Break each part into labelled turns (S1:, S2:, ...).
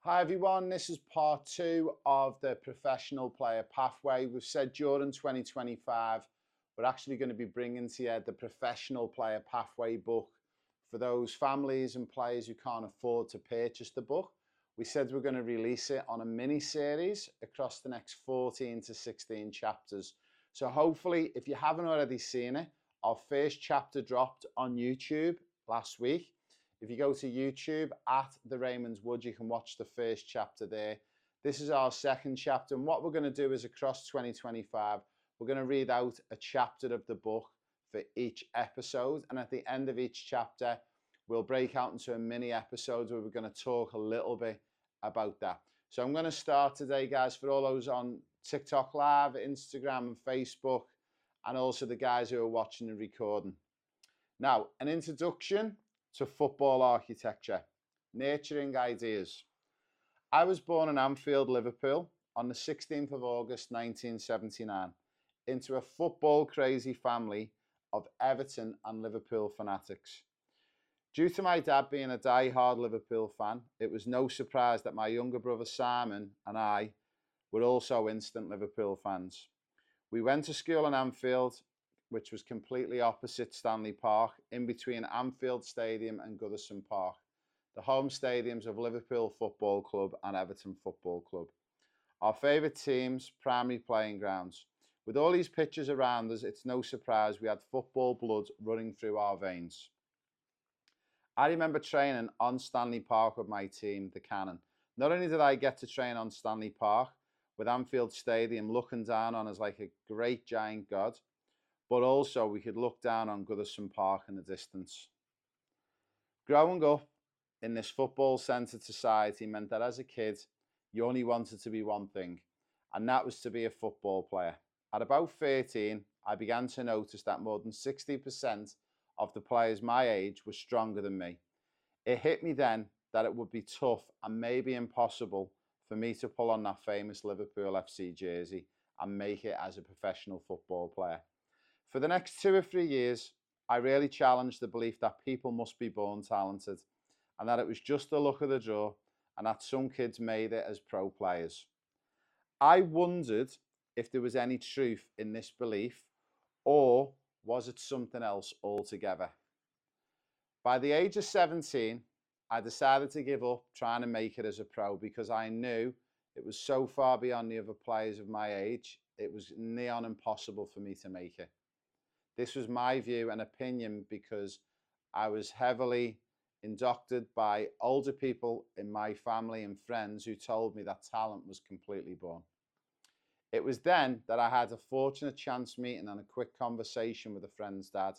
S1: Hi everyone, this is part 2 of the professional player pathway. We've said during 2025 we're actually going to be bringing to you the professional player pathway book for those families and players who can't afford to purchase the book. We said we're going to release it on a mini series across the next 14 to 16 chapters. So hopefully, if you haven't already seen it, our first chapter dropped on YouTube last week. If you go to YouTube at the Raymond Wood, you can watch the first chapter there. This is our second chapter, and what we're going to do is across 2025, we're going to read out a chapter of the book for each episode, and at the end of each chapter, we'll break out into a mini episode where we're going to talk a little bit about that. So I'm going to start today, guys, for all those on TikTok Live, Instagram and Facebook, and also the guys who are watching and recording. Now, an introduction to football architecture, nurturing ideas. I was born in Anfield, Liverpool on the 16th of August 1979 into a football crazy family of Everton and Liverpool fanatics. Due to my dad being a die-hard Liverpool fan, it was no surprise that my younger brother Simon and I were also instant Liverpool fans. We went to school in Anfield, which was completely opposite Stanley Park, in between Anfield Stadium and Goodison Park, the home stadiums of Liverpool Football Club and Everton Football Club. Our favourite teams' primary playing grounds. With all these pictures around us, it's no surprise we had football blood running through our veins. I remember training on Stanley Park with my team, the Cannon. Not only did I get to train on Stanley Park, with Anfield Stadium looking down on us like a great giant god, but also we could look down on Goodison Park in the distance. Growing up in this football-centred society meant that as a kid, you only wanted to be one thing, and that was to be a football player. At about 13, I began to notice that more than 60% of the players my age were stronger than me. It hit me then that it would be tough and maybe impossible for me to pull on that famous Liverpool FC jersey and make it as a professional football player. For the next 2 or 3 years, I really challenged the belief that people must be born talented and that it was just the luck of the draw and that some kids made it as pro players. I wondered if there was any truth in this belief, or was it something else altogether? By the age of 17, I decided to give up trying to make it as a pro because I knew it was so far beyond the other players of my age, it was near on impossible for me to make it. This was my view and opinion because I was heavily indoctrinated by older people in my family and friends who told me that talent was completely born. It was then that I had a fortunate chance meeting and a quick conversation with a friend's dad.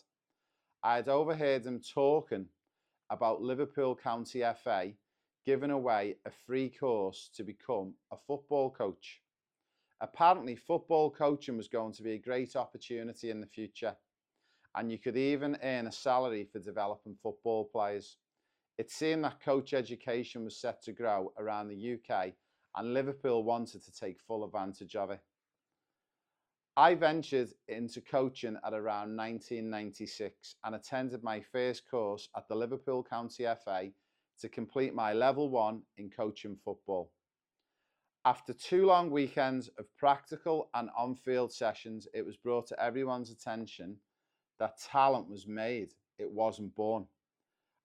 S1: I had overheard him talking about Liverpool County FA giving away a free course to become a football coach. Apparently, football coaching was going to be a great opportunity in the future, and you could even earn a salary for developing football players. It seemed that coach education was set to grow around the UK, and Liverpool wanted to take full advantage of it. I ventured into coaching at around 1996 and attended my first course at the Liverpool County FA to complete my level 1 in coaching football. After 2 long weekends of practical and on-field sessions, it was brought to everyone's attention that talent was made, it wasn't born.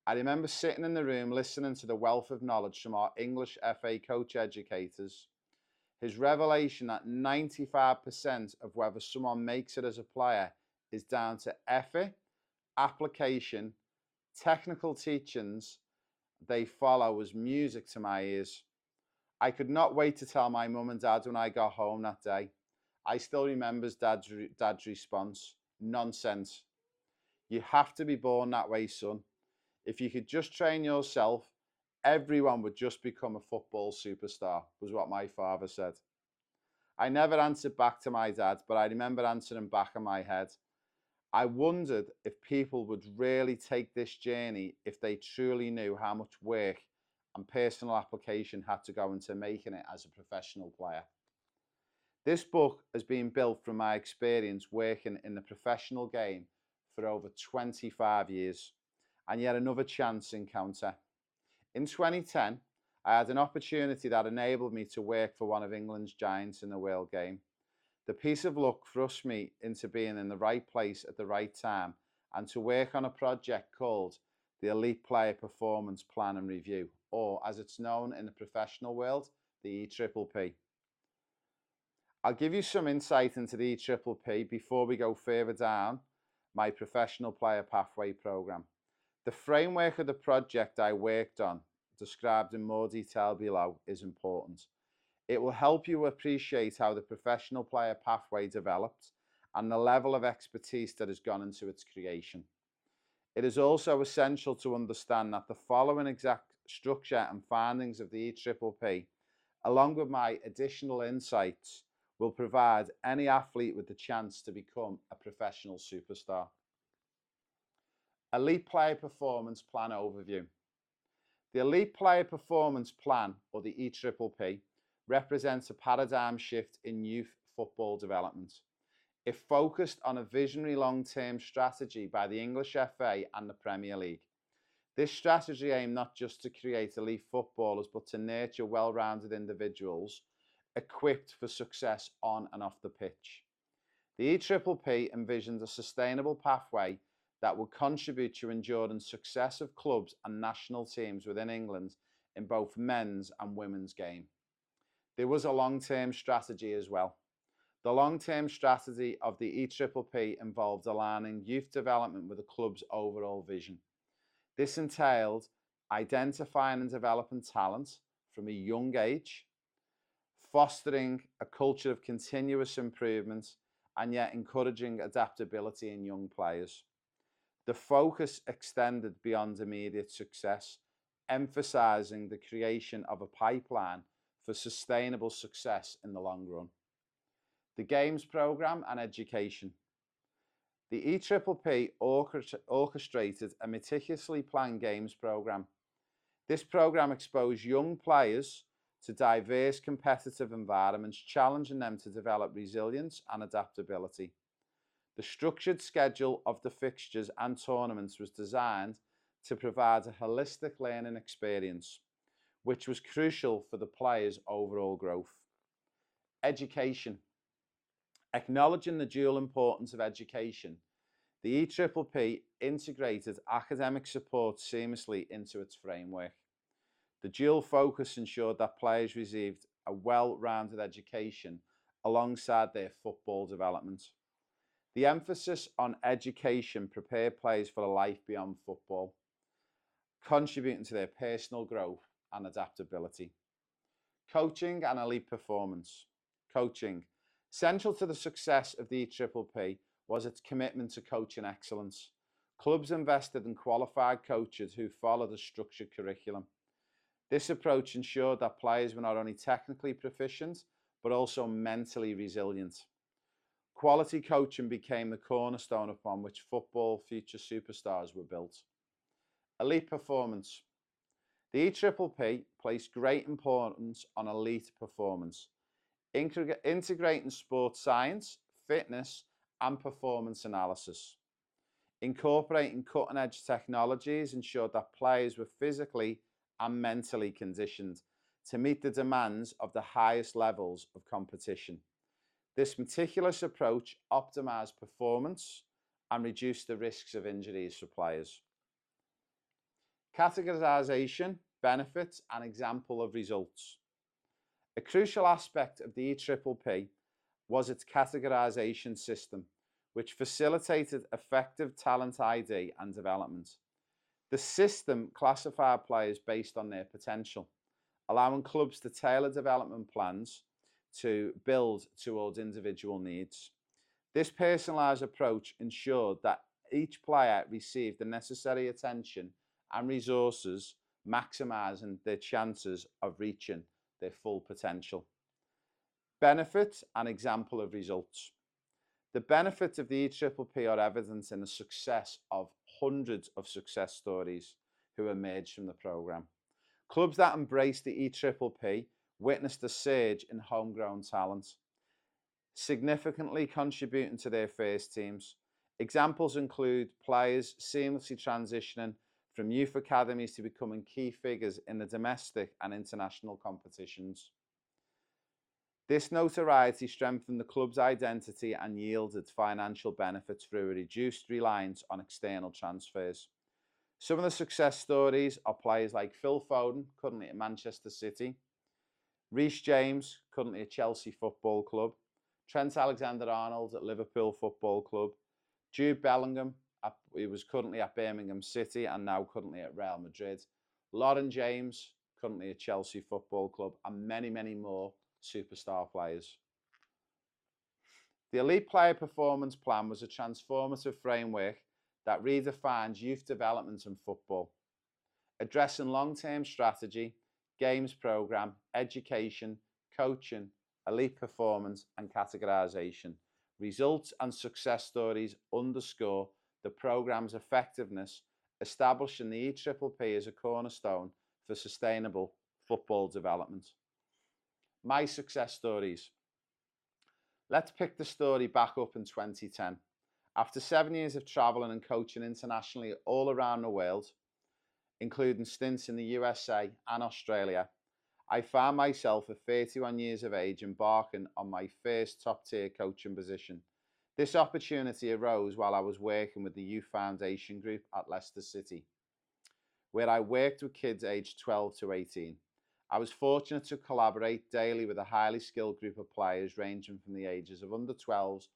S1: I remember sitting in the room listening to the wealth of knowledge from our English FA coach educators. His revelation that 95% of whether someone makes it as a player is down to effort, application, technical teachings they follow was music to my ears. I could not wait to tell my mum and dad when I got home that day. I still remember dad's response, nonsense. You have to be born that way, son. If you could just train yourself, everyone would just become a football superstar, was what my father said. I never answered back to my dad, but I remember answering back in my head. I wondered if people would really take this journey if they truly knew how much work and personal application had to go into making it as a professional player. This book has been built from my experience working in the professional game for over 25 years, and yet another chance encounter. In 2010, I had an opportunity that enabled me to work for one of England's giants in the world game. The piece of luck thrust me into being in the right place at the right time and to work on a project called the Elite Player Performance Plan and Review, or as it's known in the professional world, the EPPP. I'll give you some insight into the EPPP before we go further down my professional player pathway program. The framework of the project I worked on, described in more detail below, is important. It will help you appreciate how the professional player pathway developed and the level of expertise that has gone into its creation. It is also essential to understand that the following exact structure and findings of the EPPP, along with my additional insights, will provide any athlete with the chance to become a professional superstar. Elite Player Performance Plan Overview. The Elite Player Performance Plan, or the EPPP, represents a paradigm shift in youth football development. It focused on a visionary long-term strategy by the English FA and the Premier League. This strategy aimed not just to create elite footballers, but to nurture well-rounded individuals equipped for success on and off the pitch. The EPPP envisions a sustainable pathway that will contribute to enduring success of clubs and national teams within England in both men's and women's game. There was a long-term strategy as well. The long-term strategy of the EPPP involved aligning youth development with the club's overall vision. This entailed identifying and developing talent from a young age, fostering a culture of continuous improvement, and yet encouraging adaptability in young players. The focus extended beyond immediate success, emphasizing the creation of a pipeline for sustainable success in the long run. The Games Programme and Education. The EPPP orchestrated a meticulously planned games programme. This programme exposed young players to diverse competitive environments, challenging them to develop resilience and adaptability. The structured schedule of the fixtures and tournaments was designed to provide a holistic learning experience, which was crucial for the players' overall growth. Education. Acknowledging the dual importance of education, the EPPP integrated academic support seamlessly into its framework. The dual focus ensured that players received a well-rounded education alongside their football development. The emphasis on education prepared players for a life beyond football, contributing to their personal growth and adaptability. Coaching and elite performance. Coaching. Central to the success of the EPPP was its commitment to coaching excellence. Clubs invested in qualified coaches who followed a structured curriculum. This approach ensured that players were not only technically proficient, but also mentally resilient. Quality coaching became the cornerstone upon which football future superstars were built. Elite performance. The EPPP placed great importance on elite performance, integrating sports science, fitness, and performance analysis. Incorporating cutting-edge technologies ensured that players were physically and mentally conditioned to meet the demands of the highest levels of competition. This meticulous approach optimized performance and reduced the risks of injuries for players. Categorization, benefits, and example of results. A crucial aspect of the EPPP was its categorization system, which facilitated effective talent ID and development. The system classified players based on their potential, allowing clubs to tailor development plans to build towards individual needs. This personalised approach ensured that each player received the necessary attention and resources, maximising their chances of reaching their full potential. Benefit and example of results. The benefits of the EPPP are evident in the success of hundreds of success stories who emerged from the programme. Clubs that embraced the EPPP witnessed a surge in homegrown talent, significantly contributing to their first teams. Examples include players seamlessly transitioning from youth academies to becoming key figures in the domestic and international competitions. This notoriety strengthened the club's identity and yielded financial benefits through a reduced reliance on external transfers. Some of the success stories are players like Phil Foden, currently at Manchester City, Reece James, currently at Chelsea Football Club, Trent Alexander-Arnold at Liverpool Football Club, Jude Bellingham, he was currently at Birmingham City and now currently at Real Madrid, Reece James, currently at Chelsea Football Club, and many, many more superstar players. The Elite Player Performance Plan was a transformative framework that redefines youth development in football, addressing long-term strategy, games program, education, coaching, elite performance, and categorization. Results and success stories underscore the program's effectiveness, establishing the EPPP as a cornerstone for sustainable football development. My success stories. Let's pick the story back up in 2010. After 7 years of travelling and coaching internationally all around the world, including stints in the USA and Australia, I found myself at 31 years of age embarking on my first top-tier coaching position. This opportunity arose while I was working with the Youth Foundation Group at Leicester City, where I worked with kids aged 12 to 18. I was fortunate to collaborate daily with a highly skilled group of players ranging from the ages of under 12s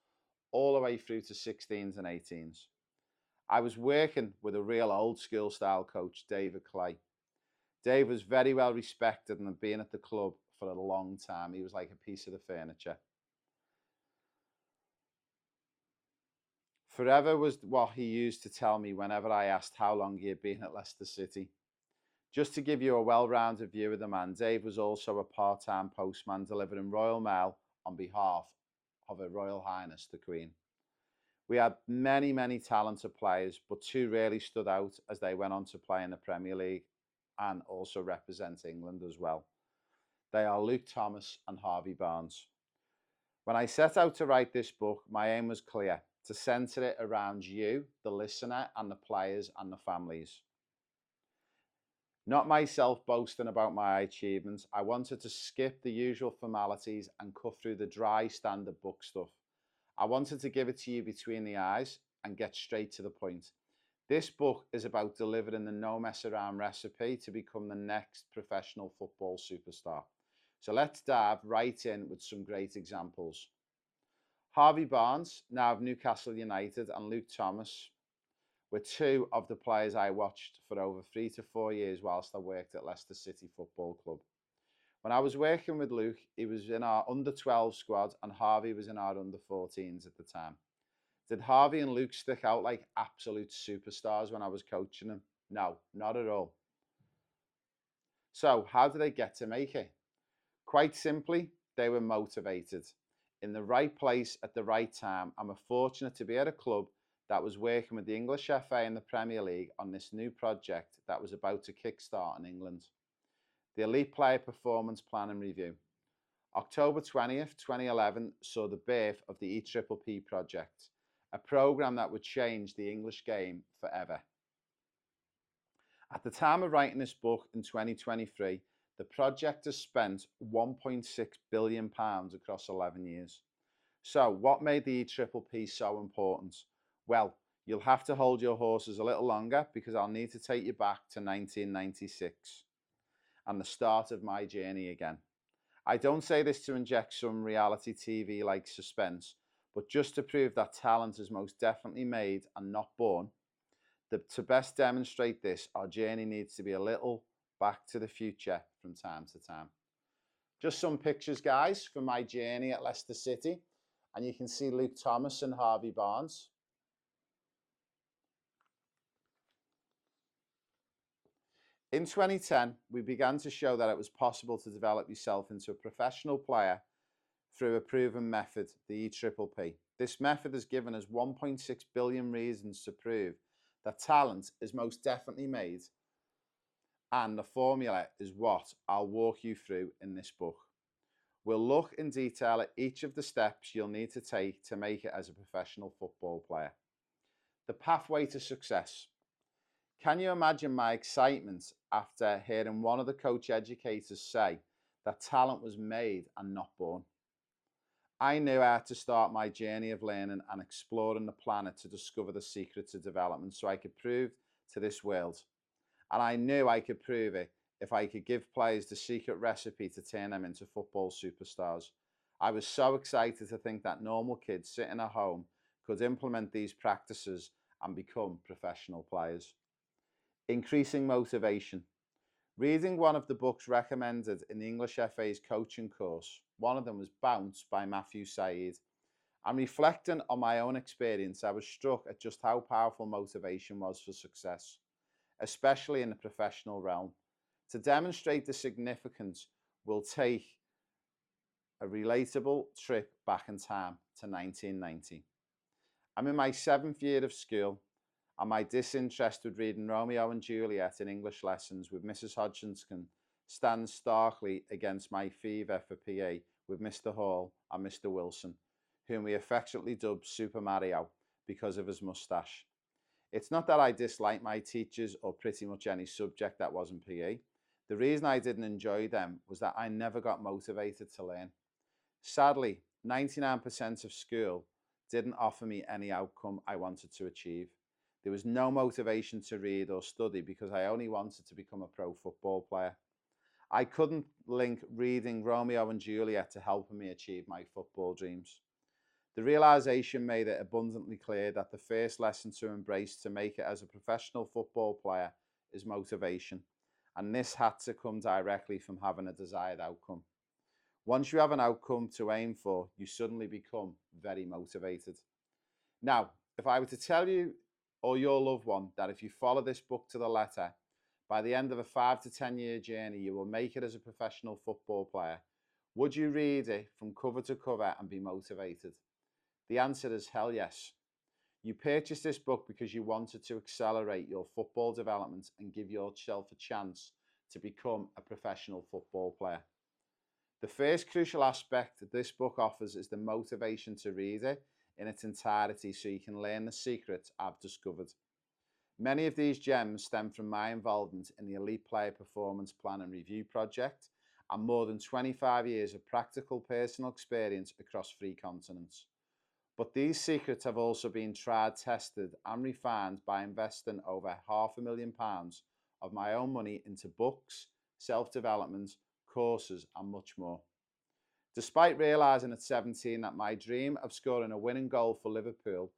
S1: all the way through to 16s and 18s. I was working with a real old school style coach, David Clay. Dave was very well respected and had been at the club for a long time. He was like a piece of the furniture. Forever was what he used to tell me whenever I asked how long he had been at Leicester City. Just to give you a well-rounded view of the man, Dave was also a part-time postman delivering Royal Mail on behalf of Her Royal Highness the Queen. We had many, many talented players, but two really stood out as they went on to play in the Premier League and also represent England as well. They are Luke Thomas and Harvey Barnes. When I set out to write this book, my aim was clear: to centre it around you, the listener, and the players and the families. Not myself boasting about my achievements. I wanted to skip the usual formalities and cut through the dry standard book stuff. I wanted to give it to you between the eyes and get straight to the point. This book is about delivering the no mess around recipe to become the next professional football superstar. So let's dive right in with some great examples. Harvey Barnes, now of Newcastle United, and Luke Thomas were two of the players I watched for over 3 to 4 years whilst I worked at Leicester City Football Club. When I was working with Luke, he was in our under-12 squad and Harvey was in our under-14s at the time. Did Harvey and Luke stick out like absolute superstars when I was coaching them? No, not at all. So how did they get to make it? Quite simply, they were motivated, in the right place at the right time, and were fortunate to be at a club that was working with the English FA and the Premier League on this new project that was about to kickstart in England. The Elite Player Performance Plan and Review. October 20th, 2011 saw the birth of the EPPP project, a programme that would change the English game forever. At the time of writing this book in 2023, the project has spent £1.6 billion across 11 years. So what made the EPPP so important? Well, you'll have to hold your horses a little longer because I'll need to take you back to 1996 and the start of my journey again. I don't say this to inject some reality TV-like suspense, but just to prove that talent is most definitely made and not born. To best demonstrate this, our journey needs to be a little back to the future from time to time. Just some pictures, guys, from my journey at Leicester City. And you can see Luke Thomas and Harvey Barnes. In 2010, we began to show that it was possible to develop yourself into a professional player through a proven method, the EPPP. This method has given us 1.6 billion reasons to prove that talent is most definitely made, and the formula is what I'll walk you through in this book. We'll look in detail at each of the steps you'll need to take to make it as a professional football player. The pathway to success. Can you imagine my excitement after hearing one of the coach educators say that talent was made and not born? I knew I had to start my journey of learning and exploring the planet to discover the secrets of development so I could prove to this world. And I knew I could prove it if I could give players the secret recipe to turn them into football superstars. I was so excited to think that normal kids sitting at home could implement these practices and become professional players. Increasing motivation. Reading one of the books recommended in the English FA's coaching course, one of them was Bounce by Matthew Said, and reflecting on my own experience, I was struck at just how powerful motivation was for success, especially in the professional realm. To demonstrate the significance, we'll take a relatable trip back in time to 1990. I'm in my 7th year of school, and my disinterest with reading Romeo and Juliet in English lessons with Mrs. Hodgkinson stands starkly against my fever for PE with Mr. Hall and Mr. Wilson, whom we affectionately dubbed Super Mario because of his moustache. It's not that I dislike my teachers or pretty much any subject that wasn't PE. The reason I didn't enjoy them was that I never got motivated to learn. Sadly, 99% of school didn't offer me any outcome I wanted to achieve. There was no motivation to read or study because I only wanted to become a pro football player. I couldn't link reading Romeo and Juliet to helping me achieve my football dreams. The realization made it abundantly clear that the first lesson to embrace to make it as a professional football player is motivation, and this had to come directly from having a desired outcome. Once you have an outcome to aim for, you suddenly become very motivated. Now, if I were to tell you or your loved one that if you follow this book to the letter, by the end of a 5 to 10 year journey, you will make it as a professional football player, would you read it from cover to cover and be motivated? The answer is hell yes. You purchased this book because you wanted to accelerate your football development and give yourself a chance to become a professional football player. The first crucial aspect that this book offers is the motivation to read it in its entirety so you can learn the secrets I've discovered. Many of these gems stem from my involvement in the Elite Player Performance Plan and Review project and more than 25 years of practical personal experience across 3 continents. But these secrets have also been tried, tested and refined by investing over £500,000 of my own money into books, self-development, courses and much more. Despite realising at 17 that my dream of scoring a winning goal for Liverpool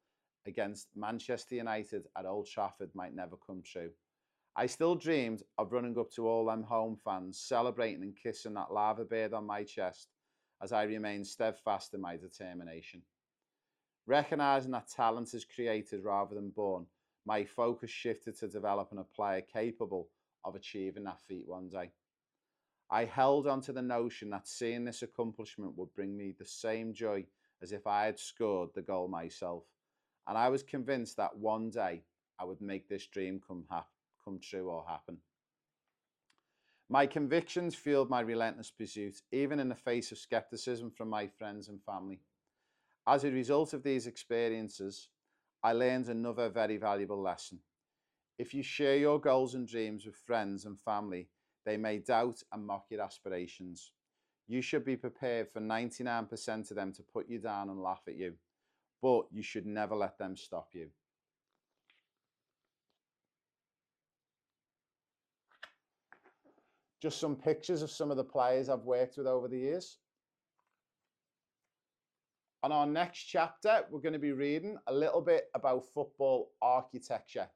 S1: against Manchester United at Old Trafford might never come true, I still dreamed of running up to all them home fans, celebrating and kissing that lava bird on my chest as I remained steadfast in my determination. Recognising that talent is created rather than born, my focus shifted to developing a player capable of achieving that feat one day. I held on to the notion that seeing this accomplishment would bring me the same joy as if I had scored the goal myself, and I was convinced that one day I would make this dream come true or happen. My convictions fueled my relentless pursuit, even in the face of skepticism from my friends and family. As a result of these experiences, I learned another very valuable lesson. If you share your goals and dreams with friends and family, they may doubt and mock your aspirations. You should be prepared for 99% of them to put you down and laugh at you, but you should never let them stop you. Just some pictures of some of the players I've worked with over the years. On our next chapter, we're going to be reading a little bit about football architecture.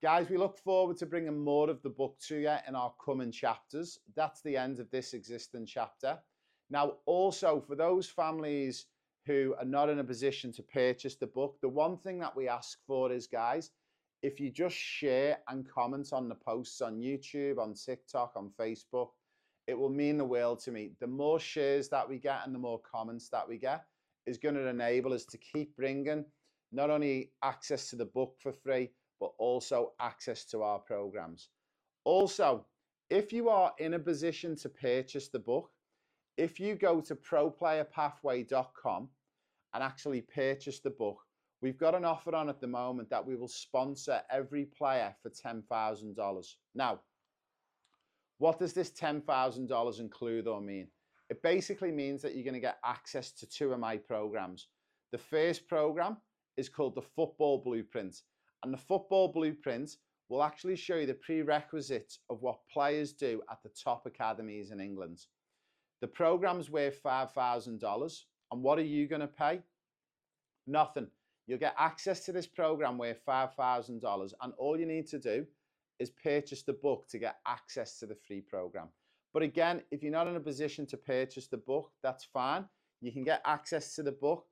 S1: Guys, we look forward to bringing more of the book to you in our coming chapters. That's the end of this existing chapter. Now, also, for those families who are not in a position to purchase the book, the one thing that we ask for is, guys, if you just share and comment on the posts on YouTube, on TikTok, on Facebook, it will mean the world to me. The more shares that we get and the more comments that we get is going to enable us to keep bringing not only access to the book for free, but also access to our programs. Also, if you are in a position to purchase the book, if you go to proplayerpathway.com and actually purchase the book, we've got an offer on at the moment that we will sponsor every player for $10,000. Now, what does this $10,000 include or mean? It basically means that you're going to get access to 2 of my programs. The first program is called the Football Blueprint, and the Football Blueprint will actually show you the prerequisites of what players do at the top academies in England. The program's worth $5,000, and what are you going to pay? Nothing. You'll get access to this program worth $5,000, and all you need to do is purchase the book to get access to the free program. But again, if you're not in a position to purchase the book, that's fine. You can get access to the book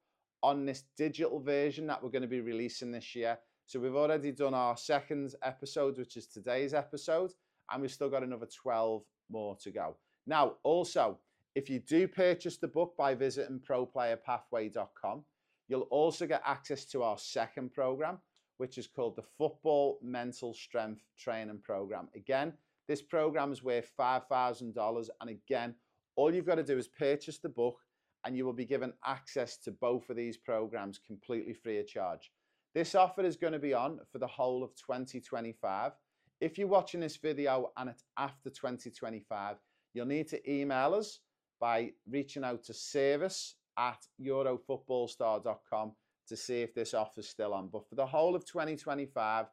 S1: on this digital version that we're going to be releasing this year. So we've already done our second episode, which is today's episode, and we've still got another 12 more to go. Now, also, if you do purchase the book by visiting proplayerpathway.com, you'll also get access to our second program, which is called the Football Mental Strength Training Program. Again, this program is worth $5,000. And again, all you've got to do is purchase the book and you will be given access to both of these programs completely free of charge. This offer is going to be on for the whole of 2025. If you're watching this video and it's after 2025, you'll need to email us by reaching out to service@eurofootballstar.com to see if this offer is still on. But for the whole of 2025,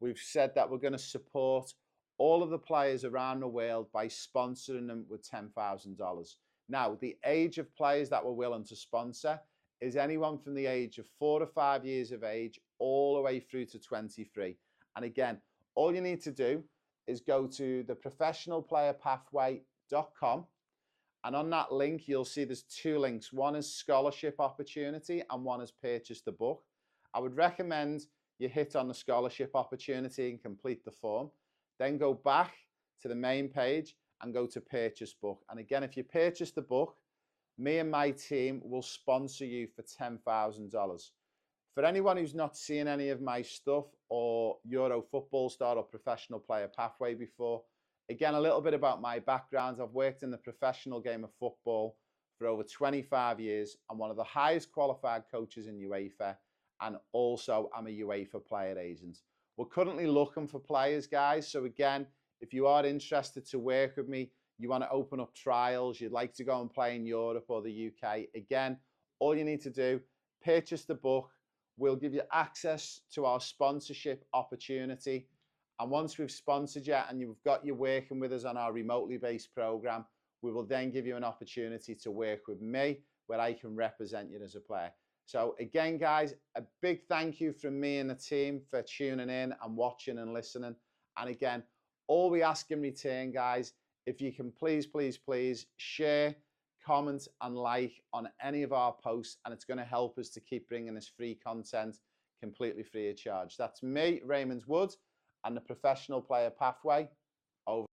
S1: we've said that we're going to support all of the players around the world by sponsoring them with $10,000. Now, the age of players that we're willing to sponsor is anyone from the age of 4 to 5 years of age all the way through to 23. And again, all you need to do is go to the professionalplayerpathway.com, and on that link, you'll see there's 2 links. One is scholarship opportunity and one is purchase the book. I would recommend you hit on the scholarship opportunity and complete the form. Then go back to the main page and go to purchase book. And again, if you purchase the book, me and my team will sponsor you for $10,000. For anyone who's not seen any of my stuff or Euro Football Star or Professional Player Pathway before, again, a little bit about my background. I've worked in the professional game of football for over 25 years. I'm one of the highest qualified coaches in UEFA, and also I'm a UEFA Player Agent. We're currently looking for players, guys. So again, if you are interested to work with me, you want to open up trials, you'd like to go and play in Europe or the UK, again, all you need to do, purchase the book. We'll give you access to our sponsorship opportunity. And once we've sponsored you and you've got you working with us on our remotely based program, we will then give you an opportunity to work with me where I can represent you as a player. So again, guys, a big thank you from me and the team for tuning in and watching and listening. And again, all we ask in return, guys, if you can please share, comment and like on any of our posts, and it's going to help us to keep bringing this free content completely free of charge. That's me, Raymond Wood, and the Professional Player Pathway. Over.